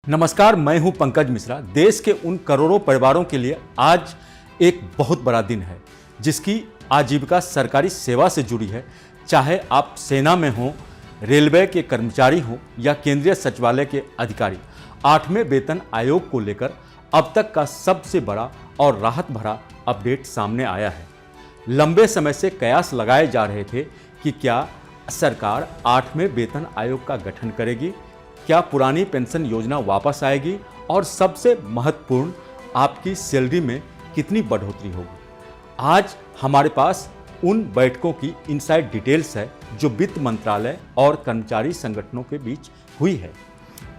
नमस्कार, मैं हूं पंकज मिश्रा। देश के उन करोड़ों परिवारों के लिए आज एक बहुत बड़ा दिन है जिसकी आजीविका सरकारी सेवा से जुड़ी है। चाहे आप सेना में हों, रेलवे के कर्मचारी हों या केंद्रीय सचिवालय के अधिकारी, 8वें वेतन आयोग को लेकर अब तक का सबसे बड़ा और राहत भरा अपडेट सामने आया है। लंबे समय से कयास लगाए जा रहे थे कि क्या सरकार 8वें वेतन आयोग का गठन करेगी, क्या पुरानी पेंशन योजना वापस आएगी और सबसे महत्वपूर्ण, आपकी सैलरी में कितनी बढ़ोतरी होगी। आज हमारे पास उन बैठकों की इनसाइड डिटेल्स है जो वित्त मंत्रालय और कर्मचारी संगठनों के बीच हुई है।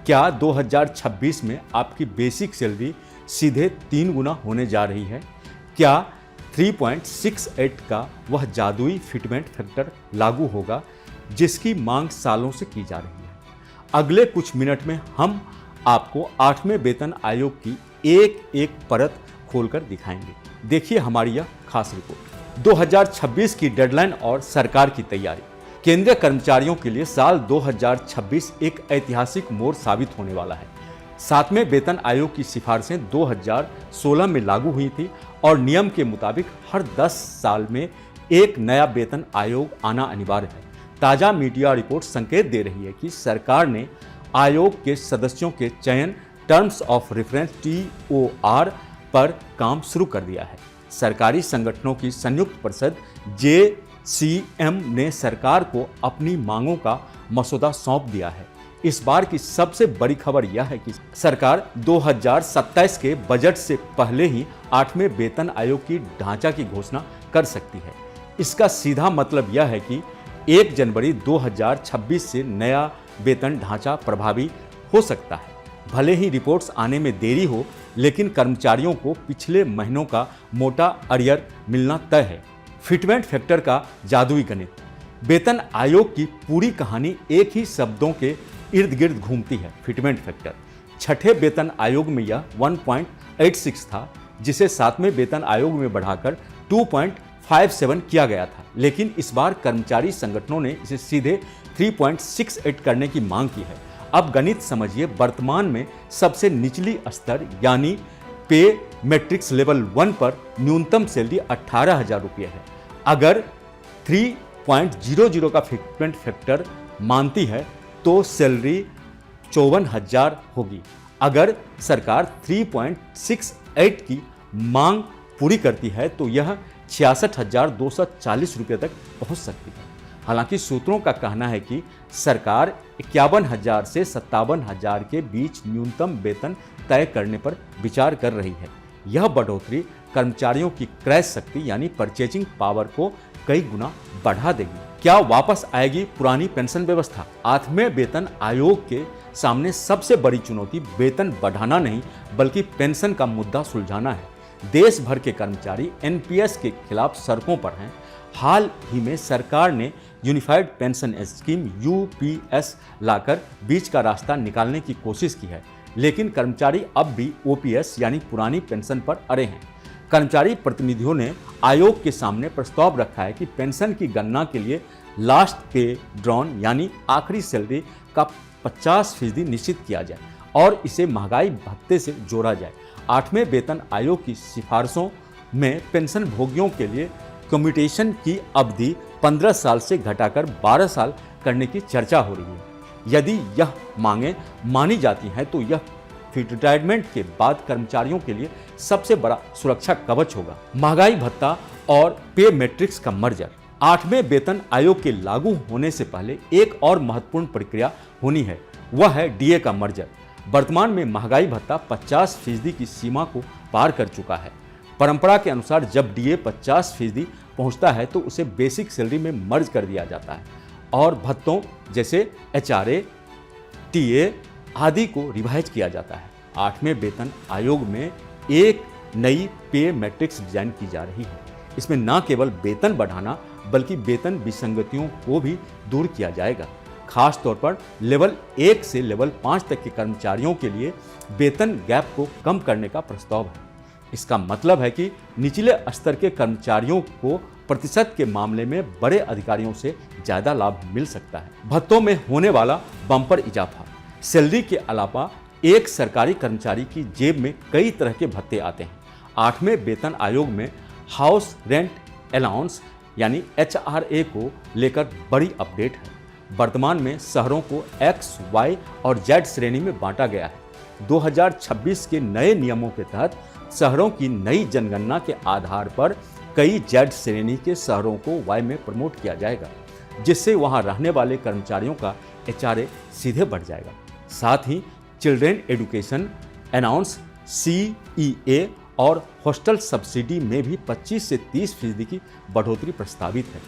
क्या 2026 में आपकी बेसिक सैलरी सीधे 3 गुना होने जा रही है? क्या 3.68 का वह जादुई फिटमेंट फैक्टर लागू होगा जिसकी मांग सालों से की जा रही है? अगले कुछ मिनट में हम आपको 8वें वेतन आयोग की एक एक परत खोलकर दिखाएंगे। देखिए हमारी यह खास रिपोर्ट। 2026 की डेडलाइन और सरकार की तैयारी। केंद्रीय कर्मचारियों के लिए साल 2026 एक ऐतिहासिक मोड़ साबित होने वाला है। 7वें वेतन आयोग की सिफारिशें 2016 में लागू हुई थी और नियम के मुताबिक हर 10 साल में एक नया वेतन आयोग आना अनिवार्य है। ताजा मीडिया रिपोर्ट संकेत दे रही है कि सरकार ने आयोग के सदस्यों के चयन, टर्म्स ऑफ रेफरेंस TOR पर काम शुरू कर दिया है। सरकारी संगठनों की संयुक्त परिषद JCM ने सरकार को अपनी मांगों का मसौदा सौंप दिया है। इस बार की सबसे बड़ी खबर यह है कि सरकार 2027 के बजट से पहले ही 8वें वेतन आयोग की ढांचा की घोषणा कर सकती है। इसका सीधा मतलब यह है कि 1 जनवरी 2026 से नया वेतन ढांचा प्रभावी हो सकता है। भले ही रिपोर्ट्स आने में देरी हो, लेकिन कर्मचारियों को पिछले महीनों का मोटा अरियर मिलना तय है। फिटमेंट फैक्टर का जादुई गणित। वेतन आयोग की पूरी कहानी एक ही शब्दों के इर्द गिर्द घूमती है, फिटमेंट फैक्टर। 6ठे वेतन आयोग में यह 1.86 था, जिसे 7वें वेतन आयोग में बढ़ाकर 2.57 किया गया था, लेकिन इस बार कर्मचारी संगठनों ने इसे सीधे 3.68 करने की मांग की है। अब गणित समझिए, वर्तमान में सबसे निचली स्तर यानी पे मैट्रिक्स लेवल 1 पर न्यूनतम सैलरी 18,000 रुपये है। अगर 3.00 का फिटमेंट फैक्टर मानती है तो सैलरी 54,000 होगी। अगर सरकार 3.68 की मांग पूरी करती है तो यह 66,240 रुपये तक पहुंच सकती है। हालांकि सूत्रों का कहना है कि सरकार 51,000 से 57,000 के बीच न्यूनतम वेतन तय करने पर विचार कर रही है। यह बढ़ोतरी कर्मचारियों की क्रय शक्ति यानी परचेजिंग पावर को कई गुना बढ़ा देगी। क्या वापस आएगी पुरानी पेंशन व्यवस्था? 8वें वेतन आयोग के सामने सबसे बड़ी चुनौती वेतन बढ़ाना नहीं, बल्कि पेंशन का मुद्दा सुलझाना है। देश भर के कर्मचारी NPS के खिलाफ सड़कों पर हैं। हाल ही में सरकार ने यूनिफाइड पेंशन स्कीम UPS लाकर बीच का रास्ता निकालने की कोशिश की है, लेकिन कर्मचारी अब भी OPS यानी पुरानी पेंशन पर अड़े हैं। कर्मचारी प्रतिनिधियों ने आयोग के सामने प्रस्ताव रखा है कि पेंशन की गणना के लिए लास्ट पे ड्रॉन यानी आखिरी सैलरी का 50% निश्चित किया जाए और इसे महंगाई भत्ते से जोड़ा जाए। 8वें वेतन आयोग की सिफारिशों में पेंशन भोगियों के लिए कम्यूटेशन की अवधि 15 साल से घटाकर 12 साल करने की चर्चा हो रही है। यदि यह मांगें मानी जाती हैं तो यह रिटायरमेंट के बाद कर्मचारियों के लिए सबसे बड़ा सुरक्षा कवच होगा। महंगाई भत्ता और पे मैट्रिक्स का मर्जर। 8वें वेतन आयोग के लागू होने से पहले एक और महत्वपूर्ण प्रक्रिया होनी है, वह है DA का मर्जर। वर्तमान में महंगाई भत्ता 50% की सीमा को पार कर चुका है। परंपरा के अनुसार जब DA 50% पहुंचता है तो उसे बेसिक सैलरी में मर्ज कर दिया जाता है और भत्तों जैसे HRA, TA आदि को रिवाइज किया जाता है। 8वें वेतन आयोग में एक नई पे मैट्रिक्स डिजाइन की जा रही है। इसमें न केवल वेतन बढ़ाना बल्कि वेतन विसंगतियों को भी दूर किया जाएगा। खास तौर पर लेवल 1 से लेवल 5 तक के कर्मचारियों के लिए वेतन गैप को कम करने का प्रस्ताव है। इसका मतलब है कि निचले स्तर के कर्मचारियों को प्रतिशत के मामले में बड़े अधिकारियों से ज़्यादा लाभ मिल सकता है। भत्तों में होने वाला बम्पर इजाफा। सैलरी के अलावा एक सरकारी कर्मचारी की जेब में कई तरह के भत्ते आते हैं। 8वें वेतन आयोग में हाउस रेंट अलाउंस यानी HRA को लेकर बड़ी अपडेट है। वर्तमान में शहरों को X, Y और Z श्रेणी में बांटा गया है। 2026 के नए नियमों के तहत शहरों की नई जनगणना के आधार पर कई Z श्रेणी के शहरों को Y में प्रमोट किया जाएगा, जिससे वहां रहने वाले कर्मचारियों का HRA सीधे बढ़ जाएगा। साथ ही चिल्ड्रेन एजुकेशन अलाउंस CEA और हॉस्टल सब्सिडी में भी 25 से 30% की बढ़ोतरी प्रस्तावित है।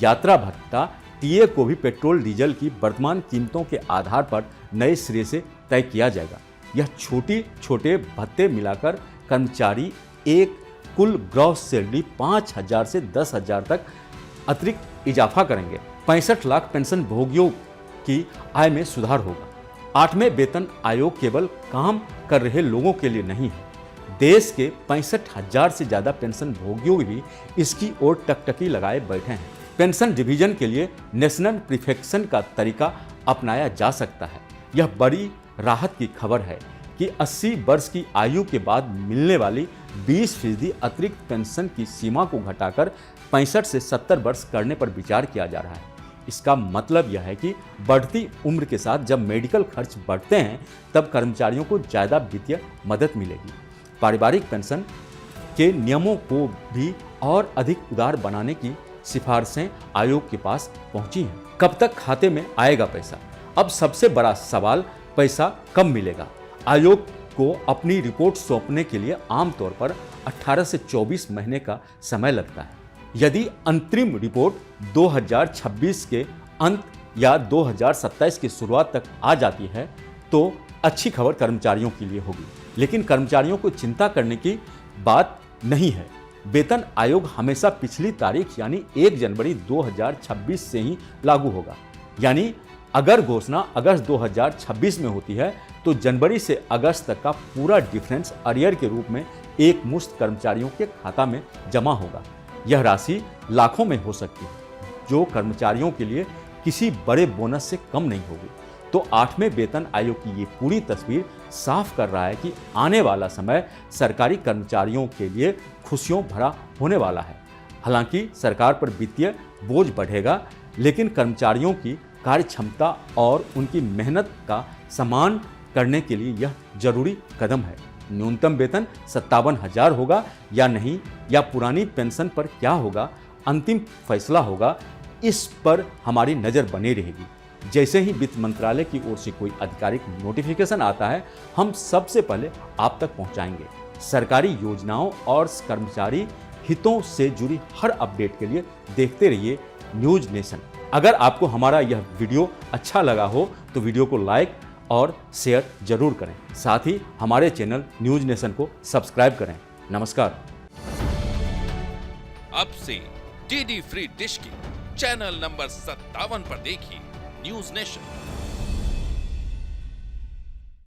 यात्रा भत्ता TA को भी पेट्रोल डीजल की वर्तमान कीमतों के आधार पर नए सिरे से तय किया जाएगा। यह छोटे भत्ते मिलाकर कर्मचारी एक कुल ग्रॉस सैलरी 5,000 से 10,000 तक अतिरिक्त इजाफा करेंगे। 65 लाख पेंशन भोगियों की आय में सुधार होगा। 8वें वेतन आयोग केवल काम कर रहे लोगों के लिए नहीं है। देश के 65,000 से ज्यादा पेंशन भोगियों भी इसकी ओर टकटकी लगाए बैठे हैं। पेंशन डिवीजन के लिए नेशनल प्रीफेक्शन का तरीका अपनाया जा सकता है। यह बड़ी राहत की खबर है कि 80 वर्ष की आयु के बाद मिलने वाली 20% अतिरिक्त पेंशन की सीमा को घटाकर 65 से 70 वर्ष करने पर विचार किया जा रहा है। इसका मतलब यह है कि बढ़ती उम्र के साथ जब मेडिकल खर्च बढ़ते हैं तब कर्मचारियों को ज़्यादा वित्तीय मदद मिलेगी। पारिवारिक पेंशन के नियमों को भी और अधिक उदार बनाने की सिफारिशें आयोग के पास पहुंची हैं। कब तक खाते में आएगा पैसा? अब सबसे बड़ा सवाल पैसा कब मिलेगा। आयोग को अपनी रिपोर्ट सौंपने के लिए आमतौर पर 18 से 24 महीने का समय लगता है। यदि अंतरिम रिपोर्ट 2026 के अंत या 2027 की शुरुआत तक आ जाती है तो अच्छी खबर कर्मचारियों के लिए होगी, लेकिन कर्मचारियों को चिंता करने की बात नहीं है। वेतन आयोग हमेशा पिछली तारीख यानी 1 जनवरी 2026 से ही लागू होगा। यानी अगर घोषणा अगस्त 2026 में होती है तो जनवरी से अगस्त तक का पूरा डिफरेंस अरियर के रूप में एक मुश्त कर्मचारियों के खाता में जमा होगा। यह राशि लाखों में हो सकती है, जो कर्मचारियों के लिए किसी बड़े बोनस से कम नहीं होगी। तो 8वें वेतन आयोग की ये पूरी तस्वीर साफ कर रहा है कि आने वाला समय सरकारी कर्मचारियों के लिए खुशियों भरा होने वाला है। हालांकि सरकार पर वित्तीय बोझ बढ़ेगा, लेकिन कर्मचारियों की कार्य क्षमता और उनकी मेहनत का सम्मान करने के लिए यह जरूरी कदम है। न्यूनतम वेतन 57,000 होगा या नहीं, या पुरानी पेंशन पर क्या होगा, अंतिम फैसला होगा। इस पर हमारी नज़र बनी रहेगी। जैसे ही वित्त मंत्रालय की ओर से कोई आधिकारिक नोटिफिकेशन आता है, हम सबसे पहले आप तक पहुंचाएंगे। सरकारी योजनाओं और कर्मचारी हितों से जुड़ी हर अपडेट के लिए देखते रहिए न्यूज नेशन। अगर आपको हमारा यह वीडियो अच्छा लगा हो तो वीडियो को लाइक और शेयर जरूर करें। साथ ही हमारे चैनल न्यूज नेशन को सब्सक्राइब करें। नमस्कार। अब से डीडी फ्री डिश की चैनल नंबर 57 पर देखिए न्यूज नेशन।